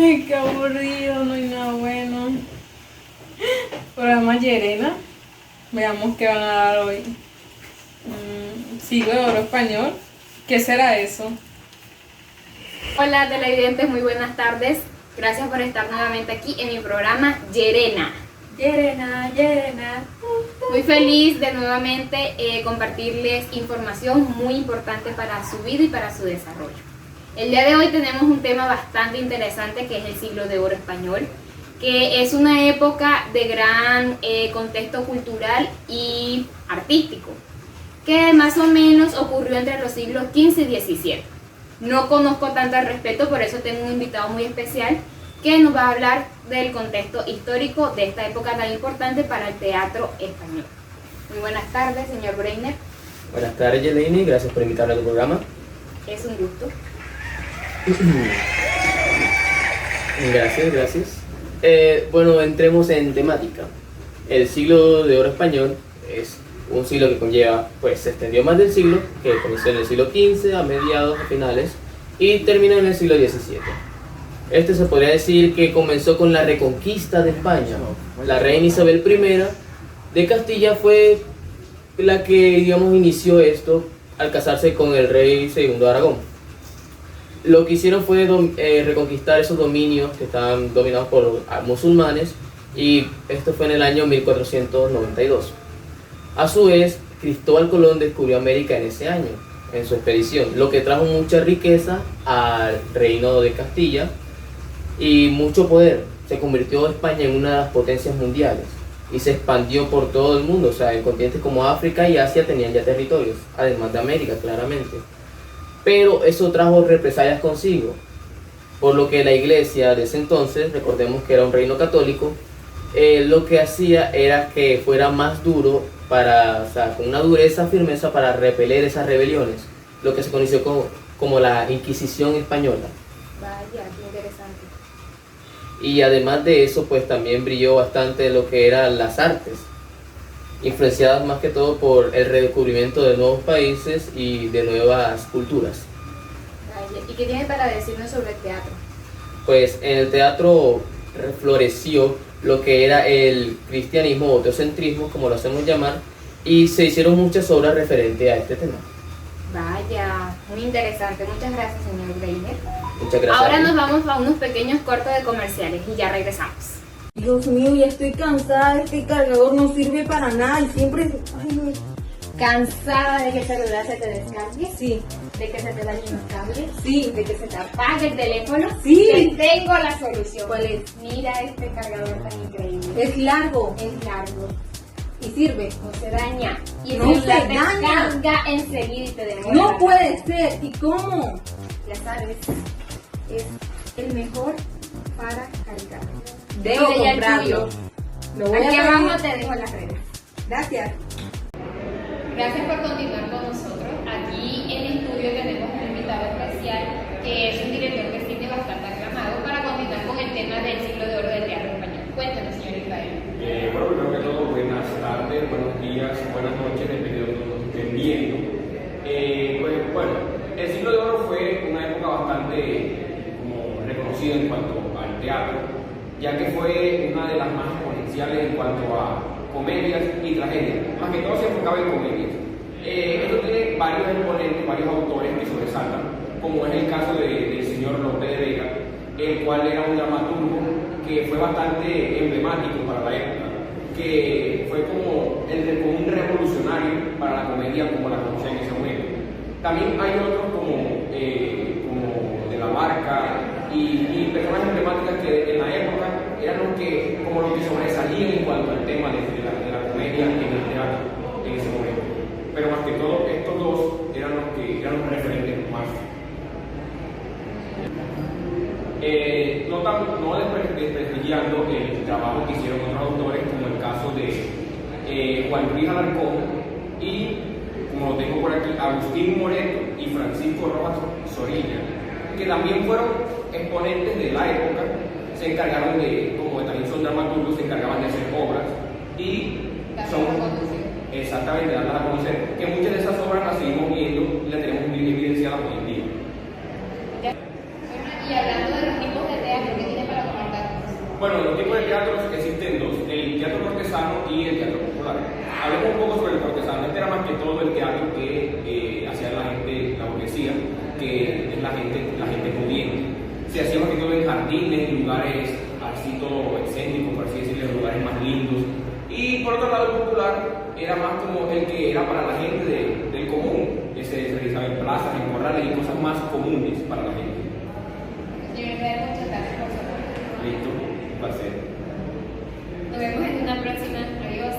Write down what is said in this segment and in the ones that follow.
Ay, qué aburrido, no hay nada bueno. Programa Llerena. Veamos qué van a dar hoy. Siglo de Oro Español. ¿Qué será eso? Hola televidentes, muy buenas tardes. Gracias por estar nuevamente aquí en mi programa Llerena. Llerena, Llerena. Muy feliz de nuevamente compartirles información muy importante para su vida y para su desarrollo. El día de hoy tenemos un tema bastante interesante que es el siglo de oro español, que es una época de gran contexto cultural y artístico, que más o menos ocurrió entre los siglos XV y XVII. No conozco tanto al respecto, por eso tengo un invitado muy especial que nos va a hablar del contexto histórico de esta época tan importante para el teatro español. Muy buenas tardes, señor Breiner. Buenas tardes, Yeleni, gracias por invitarme a tu programa. Es un gusto. Gracias. Bueno, entremos en temática. El siglo de oro español es un siglo que conlleva, pues se extendió más del siglo, que comenzó en el siglo XV, a mediados, a finales, y terminó en el siglo XVII. Este se podría decir que comenzó con la reconquista de España. La reina Isabel I de Castilla fue la que, digamos, inició esto al casarse con el rey II de Aragón. Lo que hicieron fue reconquistar esos dominios que estaban dominados por los musulmanes, y esto fue en el año 1492. A su vez, Cristóbal Colón descubrió América en ese año, en su expedición, lo que trajo mucha riqueza al reino de Castilla y mucho poder. Se convirtió España en una de las potencias mundiales y se expandió por todo el mundo. O sea, en continentes como África y Asia tenían ya territorios, además de América, claramente. Pero eso trajo represalias consigo, por lo que la iglesia de ese entonces, recordemos que era un reino católico, lo que hacía era que fuera más duro, o sea, con una dureza, firmeza para repeler esas rebeliones, lo que se conoció como la Inquisición española. Vaya, qué interesante. Y además de eso, pues también brilló bastante lo que eran las artes, influenciadas más que todo por el redescubrimiento de nuevos países y de nuevas culturas. Vaya. ¿Y qué tiene para decirnos sobre el teatro? Pues en el teatro floreció lo que era el cristianismo o teocentrismo, como lo hacemos llamar, y se hicieron muchas obras referentes a este tema. Vaya, muy interesante. Muchas gracias, señor Breiner. Muchas gracias. Ahora nos vamos a unos pequeños cortos de comerciales y ya regresamos. Dios mío, ya estoy cansada. Este cargador no sirve para nada y siempre... Ay, no. ¿Cansada de que el celular se te descargue? Sí. ¿De que se te dañen los cables? Sí. ¿De que se te apague el teléfono? Sí. Te tengo la solución. ¿Cuál es? Mira este cargador tan increíble. Es largo Es largo, y sirve. no se daña. Y el No celular se te daña. carga enseguida y te devuelve. No puede ser. ¿Y cómo? Ya sabes, es el mejor para cargar. Debo Mira ya el comprarlo. tuyo. Lo voy a Aquí pedir. abajo te dejo las redes. Gracias. Gracias por continuar con nosotros. Aquí en el estudio tenemos un invitado especial que es un director de cine bastante aclamado para continuar con el tema del siglo de oro del teatro español. Cuéntanos, señor Israel. Bueno, primero que todo, buenas tardes, buenos días, buenas noches, dependiendo de donde nos estén viendo. Pues bueno, el siglo de oro fue una época bastante como reconocida en cuanto al teatro, ya que fue una de las más exponenciales en cuanto a comedias y tragedias, más que todo se enfocaba en comedias. Esto tiene varios exponentes, varios autores que sobresaltan, como es el caso del señor Lope de Vega, el cual era un dramaturgo que fue bastante emblemático para la época, que fue como un revolucionario para la comedia como la conocía en ese momento. También hay otros como de la Barca y personas emblemáticas que en la época eran los que sobresalían en cuanto al tema de la comedia en el teatro en ese momento. Pero más que todo, estos dos eran los referentes más. No desprestigiando el trabajo que hicieron otros autores, como el caso de Juan Luis Alarcón y, como lo tengo por aquí, Agustín Moreto y Francisco Rojas Zorilla, que también fueron exponentes de la época. Se encargaron como también son dramaturgos, se encargaban de hacer obras y exactamente, darlas a conocer, que muchas de esas obras las seguimos viendo y las tenemos evidenciadas hoy en día. Y hablando de los tipos de teatro, ¿qué Bueno, los tipos de teatros existen dos, el teatro cortesano y el teatro popular. Hablemos un poco sobre el cortesano. Este era más que todo el teatro que hacía la gente, la burguesía, que es la gente pudiente. Se hacía más que todo en jardines, en lugares así todo excéntricos, por así decirlo, en lugares más lindos. Y por otro lado, el popular era más como el que era para la gente del común, que se realizaba en plazas, en corrales y cosas más comunes para la gente. Listo, un placer. Nos vemos en una próxima. Adiós.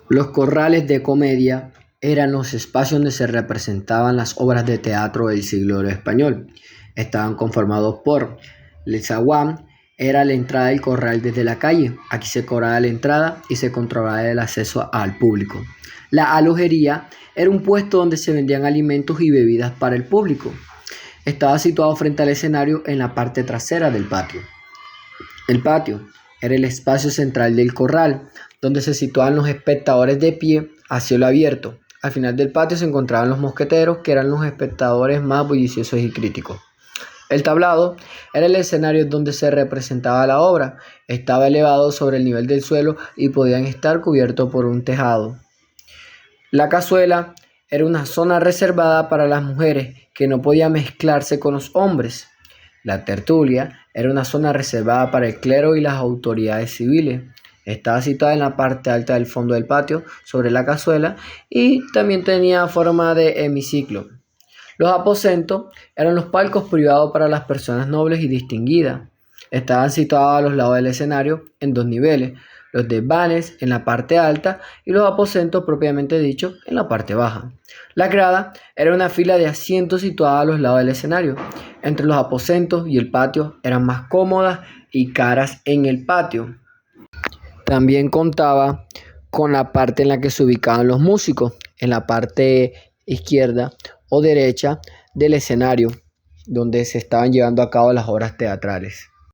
Los corrales de comedia eran los espacios donde se representaban las obras de teatro del siglo de oro español. Estaban conformados por el zaguán, era la entrada del corral desde la calle. Aquí se cobraba la entrada y se controlaba el acceso al público. La alojería era un puesto donde se vendían alimentos y bebidas para el público. Estaba situado frente al escenario en la parte trasera del patio. El patio era el espacio central del corral, donde se situaban los espectadores de pie a cielo abierto. Al final del patio se encontraban los mosqueteros, que eran los espectadores más bulliciosos y críticos. El tablado era el escenario donde se representaba la obra. Estaba elevado sobre el nivel del suelo y podían estar cubiertos por un tejado. La cazuela era una zona reservada para las mujeres que no podía mezclarse con los hombres. La tertulia era una zona reservada para el clero y las autoridades civiles. Estaba situada en la parte alta del fondo del patio, sobre la cazuela, y también tenía forma de hemiciclo. Los aposentos eran los palcos privados para las personas nobles y distinguidas. Estaban situados a los lados del escenario en dos niveles, los desvanes en la parte alta y los aposentos propiamente dicho en la parte baja. La grada era una fila de asientos situada a los lados del escenario. Entre los aposentos y el patio eran más cómodas y caras en el patio. También contaba con la parte en la que se ubicaban los músicos, en la parte izquierda o derecha del escenario, donde se estaban llevando a cabo las obras teatrales.